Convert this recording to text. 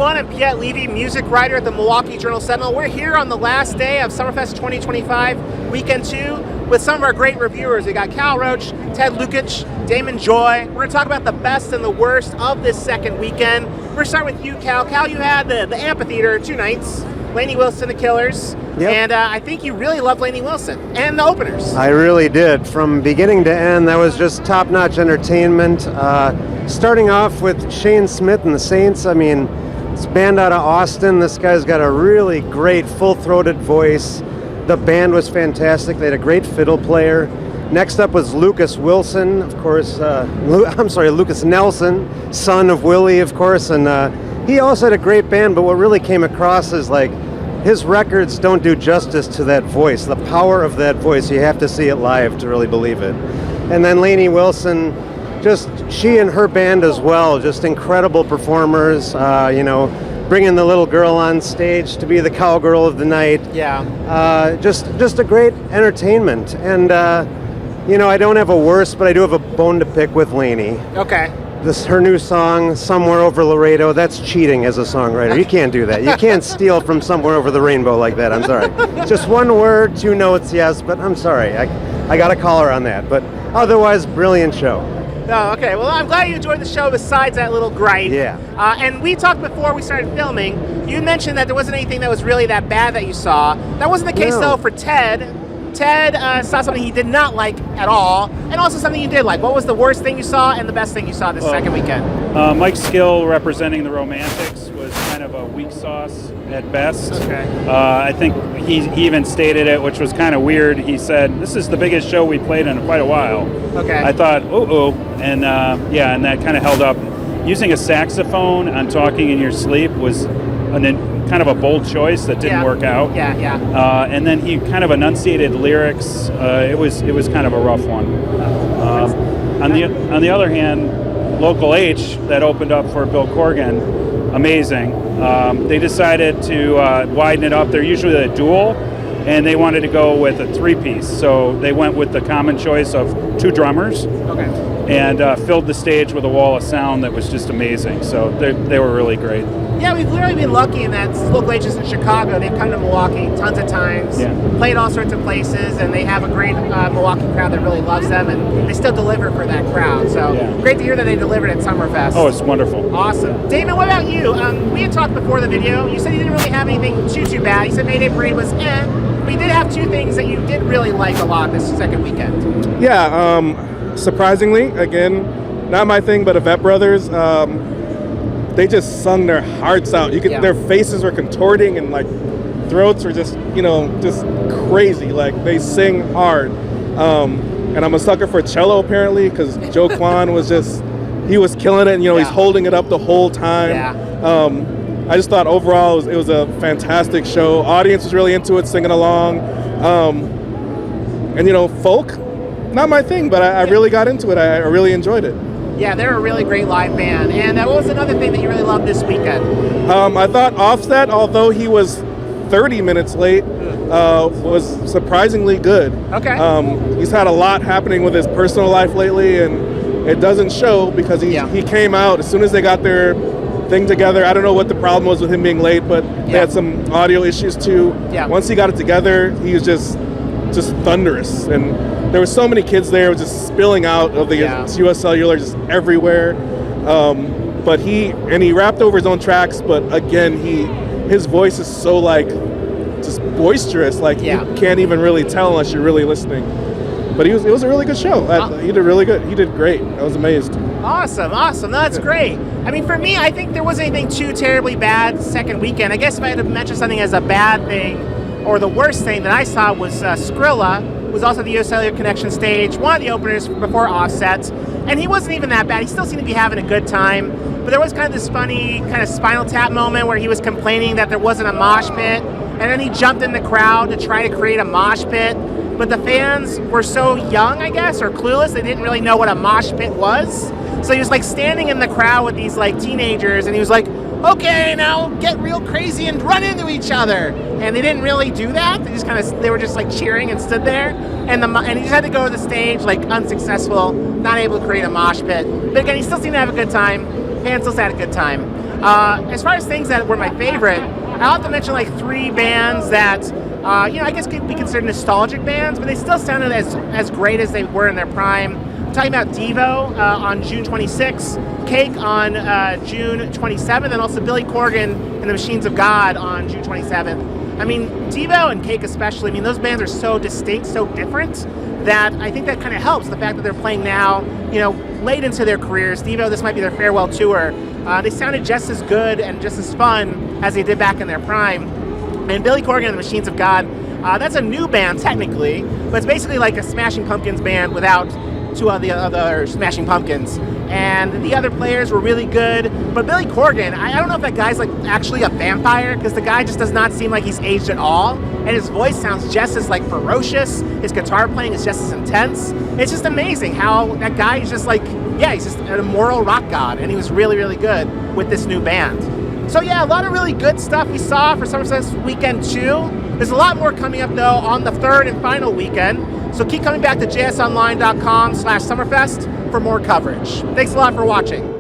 everyone. I'm Piet Levy, music writer at the Milwaukee Journal Sentinel. We're here on the last day of Summerfest 2025, weekend 2, with some of our great reviewers. We got Cal Roach, Ted Lookatch, Damon Joy. We're going to talk about the best and the worst of this second weekend. We're going to start with you, Cal. Cal, you had the amphitheater 2 nights, Lainey Wilson, the Killers, yep. And I think you really loved Lainey Wilson and the openers. I really did. From beginning to end, that was just top-notch entertainment. Starting off with Shane Smith and the Saints, I mean, it's a band out of Austin. This guy's got a really great full-throated voice. The band was fantastic. They had a great fiddle player. Next up was Lucas Wilson, of course. Lucas Nelson, son of Willie, of course, and he also had a great band, but what really came across is like his records don't do justice to that voice, the power of that voice. You have to see it live to really believe it. And then Lainey Wilson, just she and her band as well, just incredible performers, bringing the little girl on stage to be the cowgirl of the night. Yeah. Just a great entertainment. And, I don't have a worst, but I do have a bone to pick with Lainey. Okay. Her new song, Somewhere Over Laredo, that's cheating as a songwriter. You can't do that. You can't steal from Somewhere Over the Rainbow like that. I'm sorry. Just one word, 2 notes, yes, but I'm sorry. I got a caller on that. But otherwise, brilliant show. Oh, okay. Well, I'm glad you enjoyed the show besides that little gripe. Yeah. And we talked before we started filming. You mentioned that there wasn't anything that was really that bad that you saw. That wasn't the case, though, for Ted. Ted saw something he did not like at all, and also something you did like. What was the worst thing you saw and the best thing you saw this second weekend? Mike Skill representing the Romantics was kind of a weak sauce at best. Okay. I think he even stated it, which was kind of weird. He said, "This is the biggest show we played in quite a while." Okay. I thought, and and that kind of held up. Using a saxophone on Talking in Your Sleep was kind of a bold choice that didn't work out. Yeah. And then he kind of enunciated lyrics. It was kind of a rough one. On the other hand, Local H that opened up for Bill Corgan, amazing. They decided to widen it up. They're usually a dual, and they wanted to go with a 3-piece. So they went with the common choice of 2 drummers. Okay. And filled the stage with a wall of sound that was just amazing. So they were really great. Yeah, we've literally been lucky in that Local H is in Chicago. They've come to Milwaukee tons of times, played all sorts of places, and they have a great Milwaukee crowd that really loves them, and they still deliver for that crowd. So great to hear that they delivered at Summerfest. Oh, it's wonderful. Awesome. Damon, what about you? We had talked before the video. You said you didn't really have anything too bad. You said Mayday Parade was but you did have 2 things that you did really like a lot this second weekend. Yeah, surprisingly, again, not my thing, but Yvette Brothers, they just sung their hearts out. Their faces were contorting and like throats were just crazy. Like they sing hard. And I'm a sucker for cello apparently because Joe Kwan was he was killing it. And, he's holding it up the whole time. Yeah. I just thought overall it was a fantastic show. Audience was really into it, singing along. And folk, not my thing, but I really got into it. I really enjoyed it. Yeah, they're a really great live band. And what was another thing that you really loved this weekend? I thought Offset, although he was 30 minutes late, was surprisingly good. Okay. He's had a lot happening with his personal life lately, and it doesn't show because he came out as soon as they got their thing together. I don't know what the problem was with him being late, but they had some audio issues too. Yeah. Once he got it together, he was just thunderous. And there were so many kids there, just spilling out of the US Cellular just everywhere. But he rapped over his own tracks, but again, his voice is so just boisterous, you can't even really tell unless you're really listening. But it was a really good show. He did really good. He did great. I was amazed. Awesome. That's great. I mean, for me, I think there wasn't anything too terribly bad second weekend. I guess if I had to mention something as a bad thing or the worst thing that I saw was Skrilla, who was also the US Cellular Connection stage, one of the openers before Offset, and he wasn't even that bad. He still seemed to be having a good time, but there was kind of this funny kind of Spinal Tap moment where he was complaining that there wasn't a mosh pit, and then he jumped in the crowd to try to create a mosh pit, but the fans were so young, I guess, or clueless, they didn't really know what a mosh pit was. So he was standing in the crowd with these teenagers, and he was like, okay, now get real crazy and run into each other. And they didn't really do that. They were just cheering and stood there. And he just had to go to the stage unsuccessful, not able to create a mosh pit. But again, he still seemed to have a good time. Fans still had a good time. As far as things that were my favorite, I'll have to mention like 3 bands that, I guess could be considered nostalgic bands, but they still sounded as great as they were in their prime. I'm talking about Devo on June 26th, Cake on June 27th, and also Billy Corgan and the Machines of God on June 27th. I mean, Devo and Cake especially, I mean, those bands are so distinct, so different, that I think that kind of helps. The fact that they're playing now, late into their careers. Devo, this might be their farewell tour. They sounded just as good and just as fun as they did back in their prime. And Billy Corgan and the Machines of God, that's a new band technically, but it's basically like a Smashing Pumpkins band without 2 of the other Smashing Pumpkins. And the other players were really good, but Billy Corgan, I don't know if that guy's like actually a vampire, because the guy just does not seem like he's aged at all, and his voice sounds just as like ferocious, his guitar playing is just as intense. It's just amazing how that guy is just like, he's just an immoral rock god, and he was really, really good with this new band. So yeah, a lot of really good stuff we saw for Summerfest weekend 2. There's a lot more coming up though on the 3rd and final weekend. So keep coming back to jsonline.com/Summerfest for more coverage. Thanks a lot for watching.